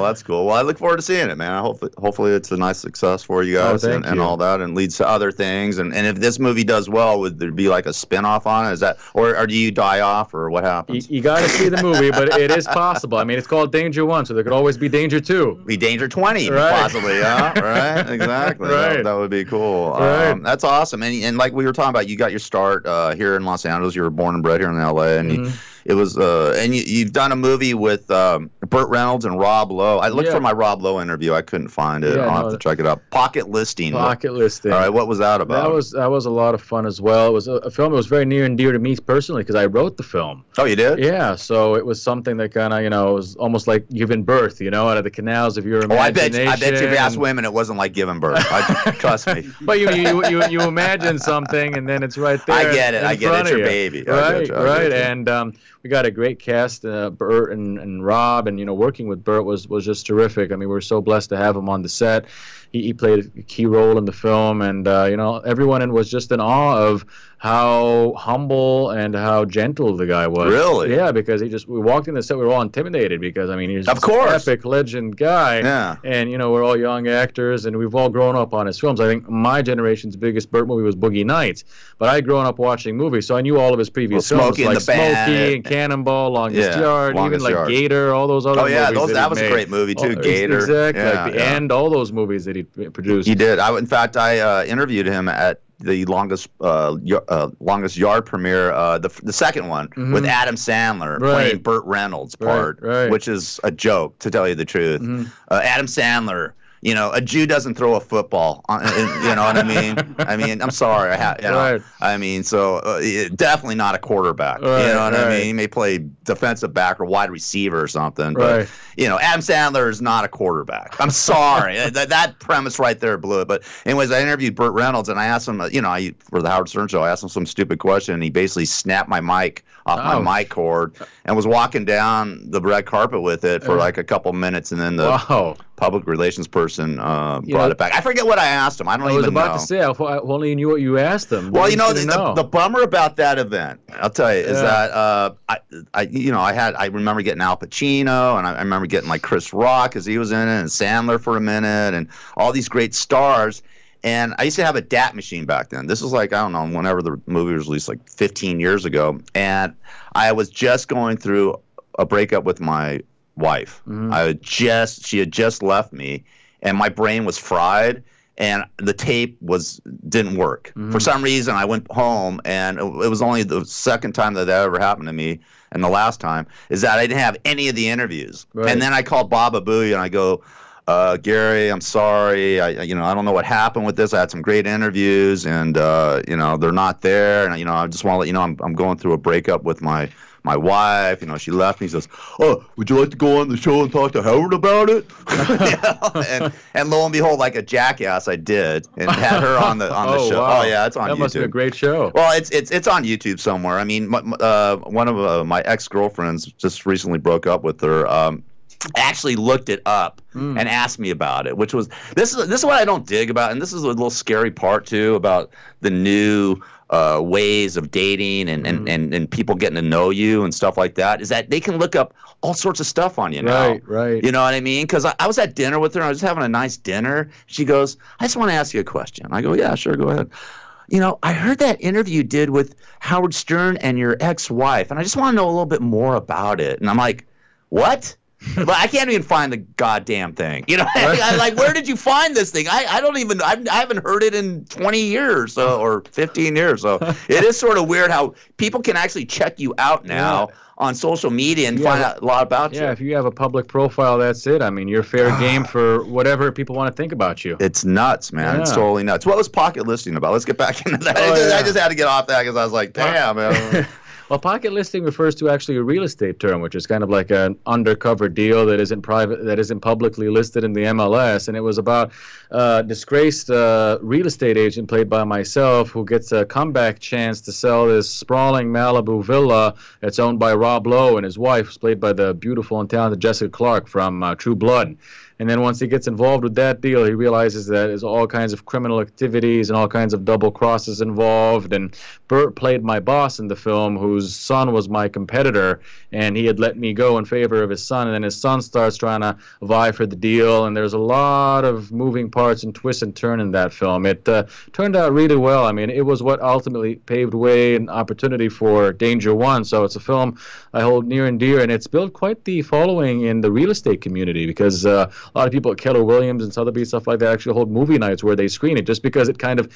Speaker 3: that's cool. Well, I look forward to seeing it, man. Hopefully it's a nice success for you guys and all that, and leads to other things. And if this movie does well, would there be like a spin-off on it? Is that, or do you die off, or what happens?
Speaker 4: You got to see the movie, but it is possible. I mean, it's called Danger One, so there could always be Danger Two.
Speaker 3: Be Danger 20,
Speaker 4: right.
Speaker 3: Possibly, huh? Right, exactly.
Speaker 4: Right.
Speaker 3: That would be cool.
Speaker 4: Right.
Speaker 3: That's awesome. And like we were talking about, you got your start here in Los Angeles. You were born and bred here in LA, and it was and you've done a movie with Burt Reynolds and Rob Lowe. I looked for my Rob Lowe interview. I couldn't find it. I'll have to check it out. Pocket Listing.
Speaker 4: Pocket Listing.
Speaker 3: All right, what was that about?
Speaker 4: That was a lot of fun as well. It was a film that was very near and dear to me personally because I wrote the film.
Speaker 3: Oh, you did?
Speaker 4: Yeah, so it was something that kind of, it was almost like giving birth, out of the canals of your imagination.
Speaker 3: I bet you if you asked women, it wasn't like giving birth. Trust me.
Speaker 4: But you imagine something, and then it's right there.
Speaker 3: I get it. It's your baby.
Speaker 4: Right. And we got a great cast, Burt and Rob, and working with Burt was just terrific. I mean, we're so blessed to have him on the set. He played a key role in the film, and everyone was just in awe of how humble and how gentle the guy was.
Speaker 3: Really?
Speaker 4: Yeah, because we walked in the set, we were all intimidated because he's
Speaker 3: of course
Speaker 4: this epic legend guy.
Speaker 3: Yeah.
Speaker 4: And we're all young actors, and we've all grown up on his films. I think my generation's biggest Burt movie was Boogie Nights, but I'd grown up watching movies, so I knew all of his previous films, like Smokey and Cannonball, Longest Yard, even like Gator, all those other movies. Oh yeah,
Speaker 3: that was a great movie too, Gator.
Speaker 4: Exactly, like The End, all those movies that he produced.
Speaker 3: He did. In fact, I interviewed him at the longest yard premiere, the second one, with Adam Sandler playing Burt Reynolds' part, which is a joke, to tell you the truth. Adam Sandler. A Jew doesn't throw a football. You know what I mean? I mean, I'm sorry. I mean, so definitely not a quarterback. You know what I mean? He may play defensive back or wide receiver or something. But, Adam Sandler is not a quarterback. I'm sorry. that premise right there blew it. But anyways, I interviewed Burt Reynolds, and I asked him, for the Howard Stern show, I asked him some stupid question, and he basically snapped my mic off my mic cord and was walking down the red carpet with it for like a couple minutes, and then the public relations person brought it back. I forget what I asked him. I don't even know.
Speaker 4: I was about to say, if I only knew what you asked them.
Speaker 3: Well, the bummer about that event, I'll tell you, is that I remember getting Al Pacino, and I remember getting like Chris Rock because he was in it, and Sandler for a minute, and all these great stars. And I used to have a DAT machine back then. This was like, I don't know, whenever the movie was released, like 15 years ago. And I was just going through a breakup with my wife. She had just left me, and my brain was fried, and the tape didn't work. For some reason, I went home, and it was only the second time that ever happened to me, and the last time, is that I didn't have any of the interviews. Right. And then I called Baba Booey, and I go, Gary, I'm sorry. I don't know what happened with this. I had some great interviews, and they're not there. And I just want to let you know I'm going through a breakup with my wife. She left me. He says, "Oh, would you like to go on the show and talk to Howard about it?" and lo and behold, like a jackass, I did, and had her on the show.
Speaker 4: Wow.
Speaker 3: Oh yeah, it's on YouTube.
Speaker 4: That must be a great show.
Speaker 3: Well, it's on YouTube somewhere. I mean, one of my ex-girlfriends just recently broke up with her. Actually looked it up and asked me about it, which was this is what I don't dig about, and this is a little scary part too about the new ways of dating and people getting to know you and stuff like that, is that they can look up all sorts of stuff on you now.
Speaker 4: Right.
Speaker 3: You know what I mean? Because I was at dinner with her, and I was having a nice dinner. She goes, "I just want to ask you a question." I go, "Yeah, sure, go ahead." I heard that interview you did with Howard Stern and your ex-wife, and I just want to know a little bit more about it. And I'm like, "What?" But I can't even find the goddamn thing. I'm like, where did you find this thing? I haven't heard it in 20 years or 15 years. So it is sort of weird how people can actually check you out now on social media and find out a lot about you.
Speaker 4: Yeah, if you have a public profile, that's it. I mean, you're fair game for whatever people want to think about you.
Speaker 3: It's nuts, man. Yeah. It's totally nuts. What was pocket listing about? Let's get back into that. I just had to get off that because I was like, damn, man.
Speaker 4: Well, pocket listing refers to actually a real estate term, which is kind of like an undercover deal that isn't publicly listed in the MLS. And it was about a disgraced real estate agent played by myself who gets a comeback chance to sell this sprawling Malibu villa that's owned by Rob Lowe and his wife, who's played by the beautiful and talented Jessica Clarke from True Blood. And then once he gets involved with that deal, he realizes that there's all kinds of criminal activities and all kinds of double crosses involved. And Burt played my boss in the film, whose son was my competitor, and he had let me go in favor of his son. And then his son starts trying to vie for the deal, and there's a lot of moving parts and twists and turns in that film. It turned out really well. I mean, it was what ultimately paved way and opportunity for Danger One. So it's a film I hold near and dear, and it's built quite the following in the real estate community because a lot of people at Keller Williams and Sotheby's, stuff like that, actually hold movie nights where they screen it just because it kind of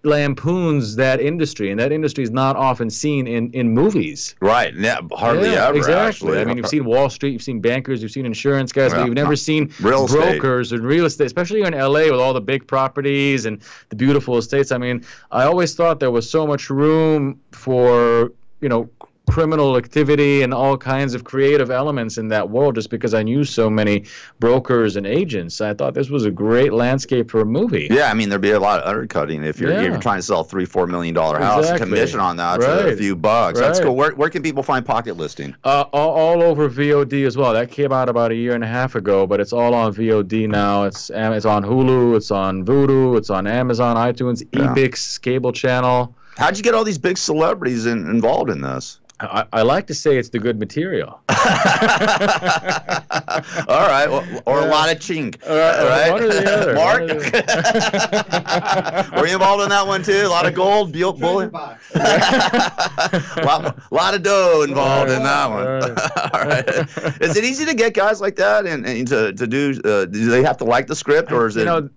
Speaker 4: lampoons that industry, and that industry is not often seen in movies.
Speaker 3: Right. Yeah, hardly ever,
Speaker 4: exactly.
Speaker 3: Actually.
Speaker 4: I mean, you've seen Wall Street, you've seen bankers, you've seen insurance guys, but you've never seen brokers and real estate, especially in L.A. with all the big properties and the beautiful estates. I mean, I always thought there was so much room for, criminal activity and all kinds of creative elements in that world just because I knew so many brokers and agents. I thought this was a great landscape for a movie.
Speaker 3: Yeah, I mean, there'd be a lot of undercutting if you're trying to sell a $3-4 million house. Commission on that for a few bucks. That's cool. Where can people find pocket listing?
Speaker 4: All over VOD as well. That came out about a year and a half ago, but it's all on VOD now. It's on Hulu, it's on Vudu, it's on Amazon, iTunes, Ebix, cable channel.
Speaker 3: How'd you get all these big celebrities involved in this?
Speaker 4: I like to say it's the good material.
Speaker 3: All right, or a lot of chink. Right?
Speaker 4: One or the other.
Speaker 3: Mark? Were you involved in that one too? A lot of gold, bullion? A lot of dough involved in that one. All right. Is it easy to get guys like that and to do? Do they have to like the script, or is it? Or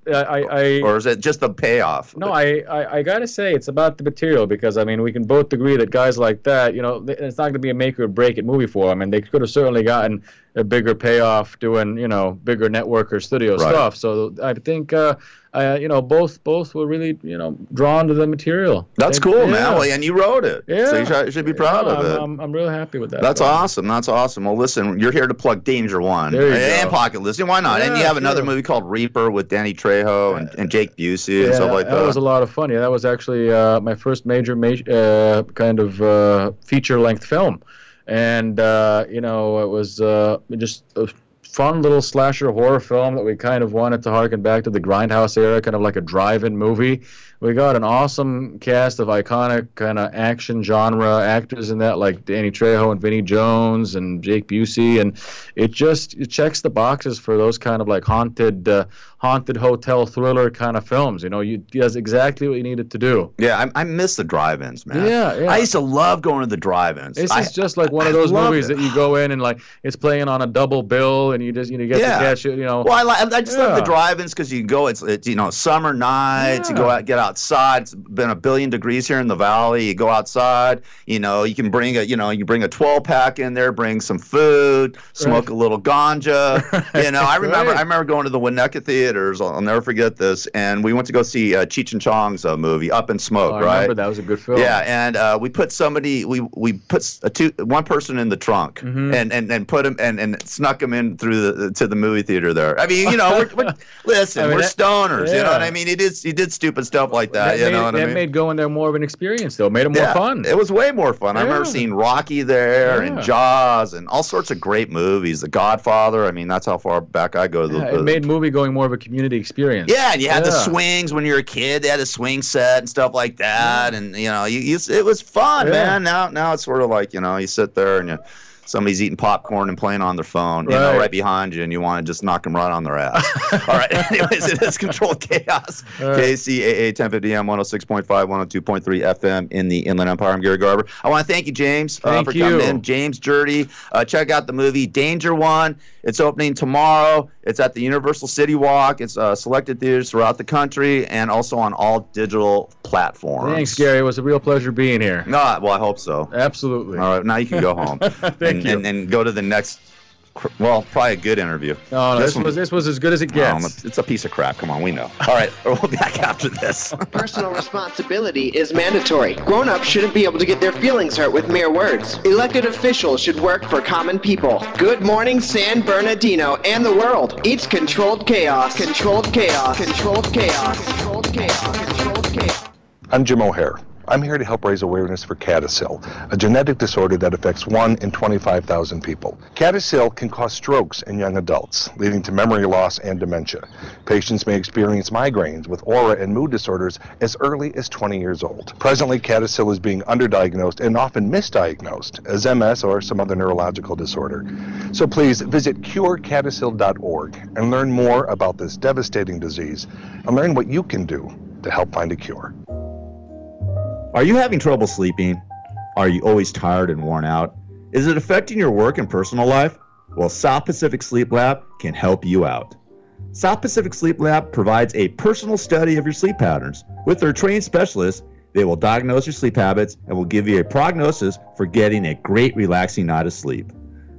Speaker 3: is it just the payoff?
Speaker 4: No, I gotta say it's about the material because I mean we can both agree that guys like that, it's not going to be a make or break it movie for them, and they could have certainly gotten a bigger payoff doing, bigger network or studio stuff. So I think, both were really, drawn to the material.
Speaker 3: That's cool, man. Well, and you wrote it. Yeah. So you should be proud of it.
Speaker 4: I'm really happy with that.
Speaker 3: That's awesome. That's awesome. Well, listen, you're here to plug Danger One and Pocket Listing. Why not? And you have another movie called Reaper with Danny Trejo and Jake Busey and stuff like that.
Speaker 4: That was a lot of fun. Yeah, that was actually my first major kind of feature-length film. And, it was just fun little slasher horror film that we kind of wanted to harken back to the Grindhouse era, kind of like a drive-in movie. We got an awesome cast of iconic kind of action genre actors in that, like Danny Trejo and Vinnie Jones and Jake Busey, and it checks the boxes for those kind of like haunted hotel thriller kind of films. You know, it does exactly what you needed to do.
Speaker 3: Yeah, I miss the drive-ins, man.
Speaker 4: Yeah.
Speaker 3: I used to love going to the drive-ins.
Speaker 4: This is just like one of those movies that you go in and like it's playing on a double bill, and you just get to catch it. You know.
Speaker 3: Well, I just love the drive-ins because you can go. It's summer nights. You go out, get outside. It's been 1 billion degrees here in the valley. You go outside. You can bring a 12-pack in there. Bring some food. Smoke a little ganja. I remember going to the Winnetka Theaters. I'll never forget this. And we went to go see Cheech and Chong's movie Up in Smoke.
Speaker 4: I remember that was a good film.
Speaker 3: Yeah, and we put one person in the trunk and put him and snuck him in to the movie theater there. I mean, we're stoners. Yeah. You know what I mean? He did stupid stuff like that.
Speaker 4: That made going there more of an experience, though. Made it more fun.
Speaker 3: It was way more fun. I remember seeing Rocky there and Jaws and all sorts of great movies. The Godfather. I mean, that's how far back I go.
Speaker 4: It made movie going more of a community experience.
Speaker 3: Yeah, and you had the swings when you were a kid. They had a swing set and stuff like that, and it was fun, man. Now it's sort of like you sit there and somebody's eating popcorn and playing on their phone, right behind you, and you want to just knock them right on their ass. All right. Anyways, it is Controlled Chaos. KCAA 1050 AM, 106.5, 102.3 FM in the Inland Empire. I'm Gary Garber. I want to thank you, James, for coming in. James Jurdy. Check out the movie Danger One. It's opening tomorrow. It's at the Universal City Walk. It's selected theaters throughout the country and also on all digital platforms.
Speaker 4: Thanks, Gary. It was a real pleasure being here.
Speaker 3: No, well, I hope so.
Speaker 4: Absolutely.
Speaker 3: All right, now you can go home. And go to the next, probably a good interview.
Speaker 4: No, this was as good as it gets.
Speaker 3: It's a piece of crap. Come on, we know. All right, we'll be back after this.
Speaker 15: Personal responsibility is mandatory. Grown-ups shouldn't be able to get their feelings hurt with mere words. Elected officials should work for common people. Good morning, San Bernardino and the world. It's Controlled Chaos. Controlled Chaos. Controlled Chaos. Controlled Chaos. Controlled Chaos.
Speaker 17: I'm Jim O'Hare. I'm here to help raise awareness for CADASIL, a genetic disorder that affects 1 in 25,000 people. CADASIL can cause strokes in young adults, leading to memory loss and dementia. Patients may experience migraines with aura and mood disorders as early as 20 years old. Presently, CADASIL is being underdiagnosed and often misdiagnosed as MS or some other neurological disorder. So please visit curecadasil.org and learn more about this devastating disease and learn what you can do to help find a cure.
Speaker 3: Are you having trouble sleeping? Are you always tired and worn out? Is it affecting your work and personal life? Well, South Pacific Sleep Lab can help you out. South Pacific Sleep Lab provides a personal study of your sleep patterns. With their trained specialists, they will diagnose your sleep habits and will give you a prognosis for getting a great relaxing night of sleep.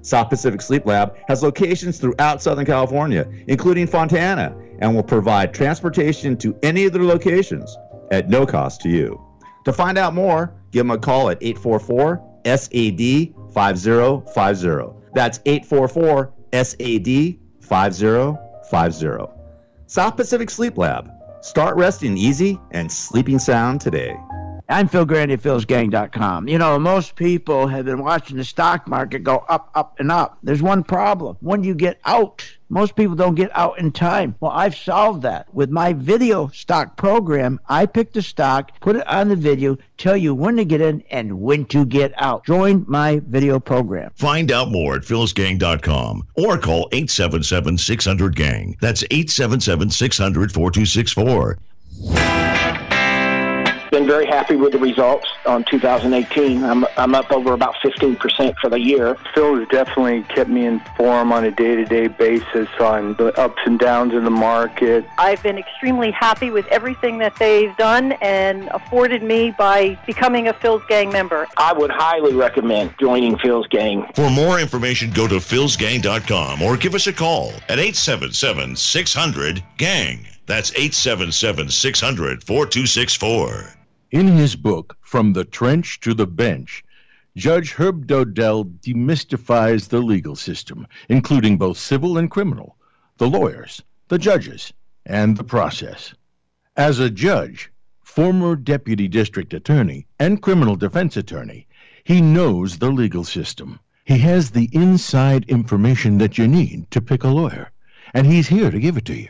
Speaker 3: South Pacific Sleep Lab has locations throughout Southern California, including Fontana, and will provide transportation to any of their locations at no cost to you. To find out more, give them a call at 844-SAD-5050. That's 844-SAD-5050. South Pacific Sleep Lab. Start resting easy and sleeping sound today.
Speaker 5: I'm Phil Grandy at philsgang.com. Most people have been watching the stock market go up, up, and up. There's one problem. When you get out, most people don't get out in time. Well, I've solved that. With my video stock program, I pick the stock, put it on the video, tell you when to get in and when to get out. Join my video program.
Speaker 6: Find out more at philsgang.com or call 877-600-GANG. That's 877-600-4264.
Speaker 7: Been very happy with the results on 2018. I'm up over about 15% for the year.
Speaker 8: Phil has definitely kept me informed on a day-to-day basis on the ups and downs in the market.
Speaker 9: I've been extremely happy with everything that they've done and afforded me by becoming a Phil's Gang member.
Speaker 7: I would highly recommend joining Phil's Gang.
Speaker 6: For more information, go to philsgang.com or give us a call at 877-600-GANG. That's 877-600-4264.
Speaker 10: In his book, From the Trench to the Bench, Judge Herb Dodell demystifies the legal system, including both civil and criminal, the lawyers, the judges, and the process. As a judge, former deputy district attorney, and criminal defense attorney, he knows the legal system, He has the inside information that you need to pick a lawyer, and he's here to give it to you.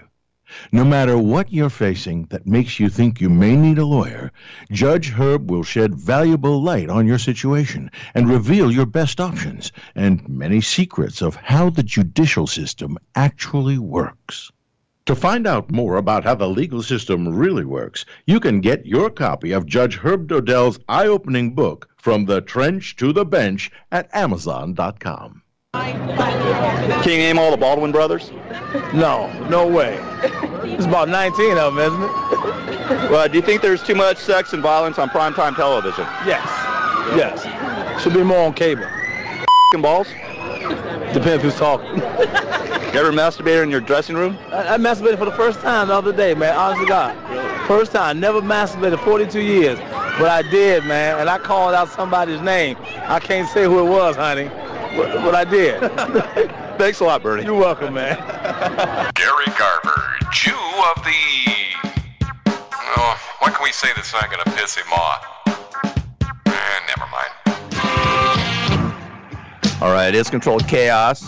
Speaker 10: No matter what you're facing that makes you think you may need a lawyer, Judge Herb will shed valuable light on your situation and reveal your best options and many secrets of how the judicial system actually works. To find out more about how the legal system really works, you can get your copy of Judge Herb Dodell's eye-opening book, From the Trench to the Bench, at Amazon.com.
Speaker 11: Can you name all the Baldwin brothers?
Speaker 18: No way. There's about 19 of them, isn't it?
Speaker 11: Well, do you think there's too much sex and violence on primetime television?
Speaker 18: Yes. Should be more on cable.
Speaker 11: Balls?
Speaker 18: Depends who's talking.
Speaker 11: You ever masturbated in your dressing room?
Speaker 18: I masturbated for the first time the other day, man. Honest to God. First time. Never masturbated 42 years. But I did, man. And I called out somebody's name. I can't say who it was, honey. But I did.
Speaker 11: Thanks a lot, Bernie.
Speaker 18: You're welcome, man.
Speaker 19: Gary Garver, Jew of the... Oh, what can we say that's not going to piss him off? Never mind.
Speaker 3: All right, it's Controlled Chaos.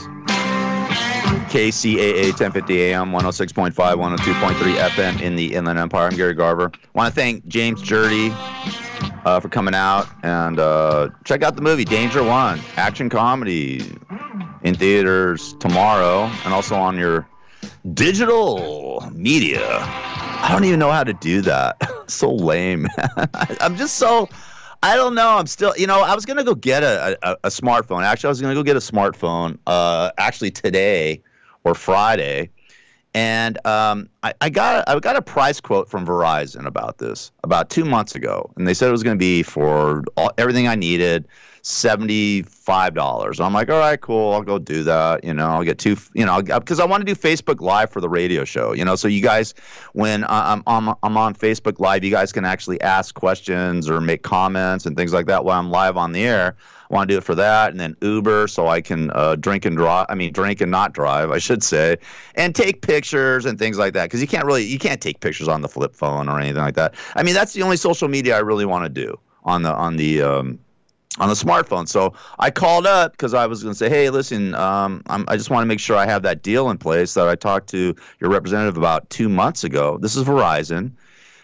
Speaker 3: KCAA 1050 AM, 106.5, 102.3 FM in the Inland Empire. I'm Gary Garver. I want to thank James Jurdy for coming out and check out the movie Danger One, action comedy in theaters tomorrow and also on your digital media. I don't even know how to do that. So lame. I'm just so, I don't know. I'm still, I was going to go get a smartphone. Actually, I was going to go get a smartphone actually today or Friday. And I got a price quote from Verizon about this about 2 months ago, and they said it was going to be for everything I needed, $75. I'm like, all right, cool, I'll go do that. I'll get because I want to do Facebook Live for the radio show. So you guys, when I'm on Facebook Live, you guys can actually ask questions or make comments and things like that while I'm live on the air. I want to do it for that, and then Uber so I can drink and not drive, I should say, and take pictures and things like that, because you can't take pictures on the flip phone or anything like that. I mean, that's the only social media I really want to do on the smartphone. So I called up because I was going to say, hey, listen, I just want to make sure I have that deal in place that I talked to your representative about 2 months ago. This is Verizon,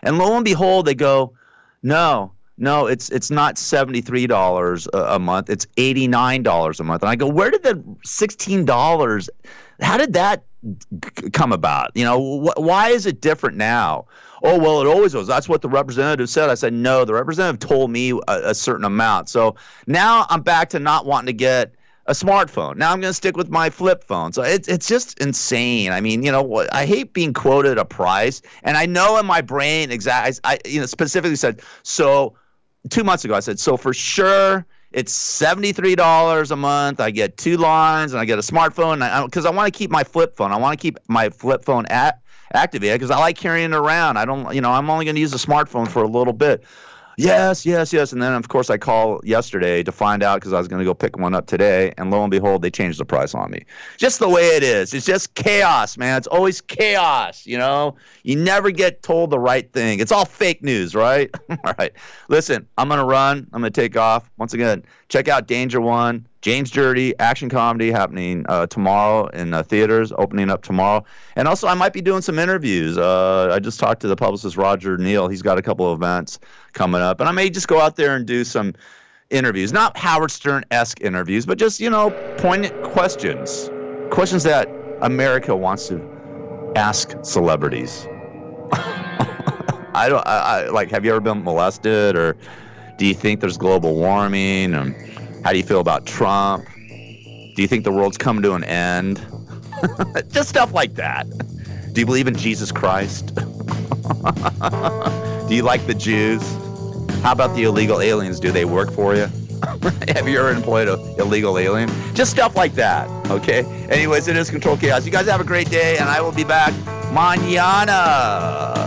Speaker 3: and lo and behold, they go, no, it's not $73 a month. It's $89 a month. And I go, where did the $16? How did that come about? Why is it different now? Oh, well, it always was. That's what the representative said. I said, no, the representative told me a certain amount. So now I'm back to not wanting to get a smartphone. Now I'm going to stick with my flip phone. So it's just insane. I mean, I hate being quoted a price. And I know in my brain I specifically said, so 2 months ago, I said, so for sure, it's $73 a month. I get 2 lines, and I get a smartphone, because I want to keep my flip phone. I want to keep my flip phone activated because I like carrying it around. I don't, I'm only going to use a smartphone for a little bit. Yes. And then, of course, I called yesterday to find out because I was going to go pick one up today. And lo and behold, they changed the price on me. Just the way it is. It's just chaos, man. It's always chaos, You never get told the right thing. It's all fake news, right? All right. Listen, I'm going to run. I'm going to take off. Once again, check out Danger One, James Jurdy, action comedy happening tomorrow in theaters, opening up tomorrow. And also, I might be doing some interviews. I just talked to the publicist, Roger Neal. He's got a couple of events coming up. And I may just go out there and do some interviews. Not Howard Stern-esque interviews, but just, poignant questions. Questions that America wants to ask celebrities. Have you ever been molested? Or do you think there's global warming? How do you feel about Trump? Do you think the world's coming to an end? Just stuff like that. Do you believe in Jesus Christ? Do you like the Jews? How about the illegal aliens? Do they work for you? Have you ever employed an illegal alien? Just stuff like that, okay? Anyways, it is Control Chaos. You guys have a great day, and I will be back mañana.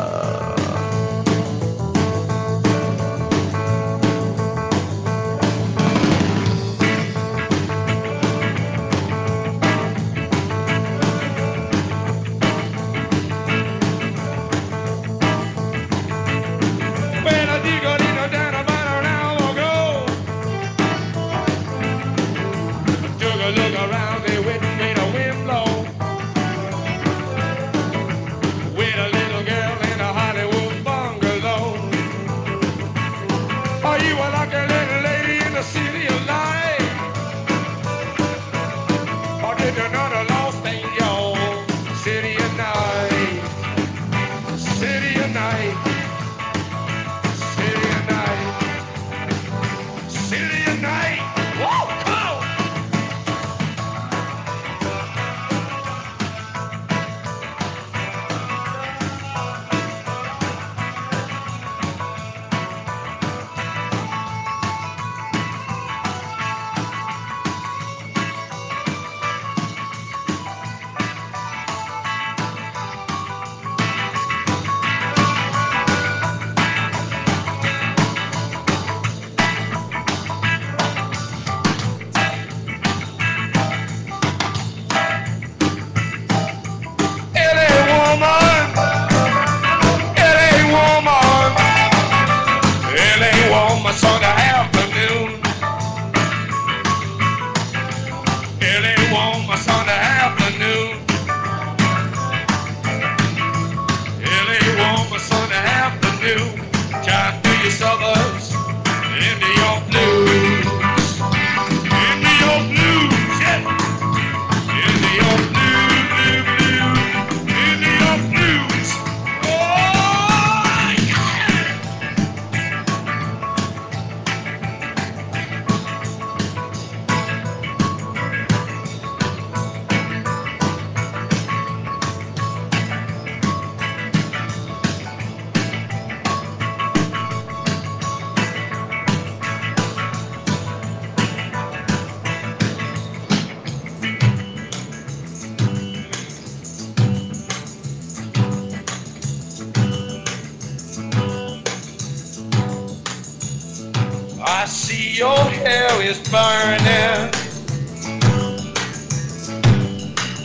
Speaker 20: see your hair is burning.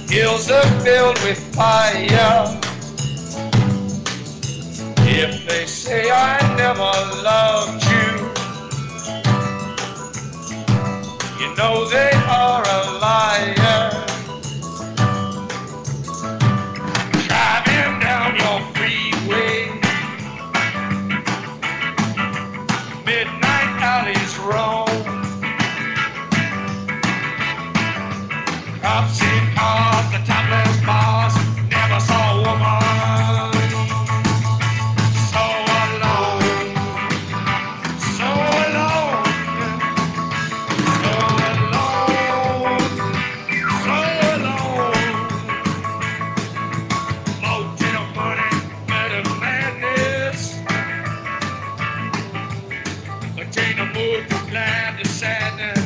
Speaker 20: Hills are filled with fire. If they say I never loved you, you know they are a liar. Driving down your freeway, midnight alleys roam. Cops in cars, the topless bars, never saw a woman so alone, so alone, so alone, so alone. Motel money, better madness. But ain't no mood to glad the sadness.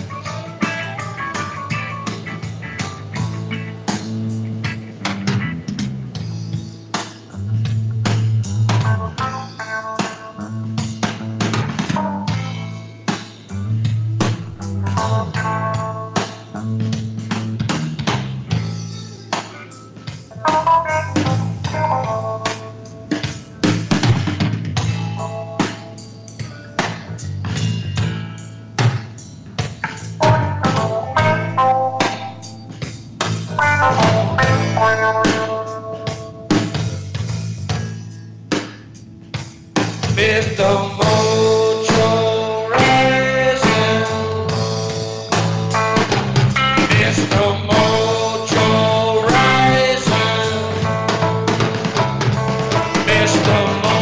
Speaker 20: Mr. Mojo rising, Mr. Mojo rising, Mr. Mojo.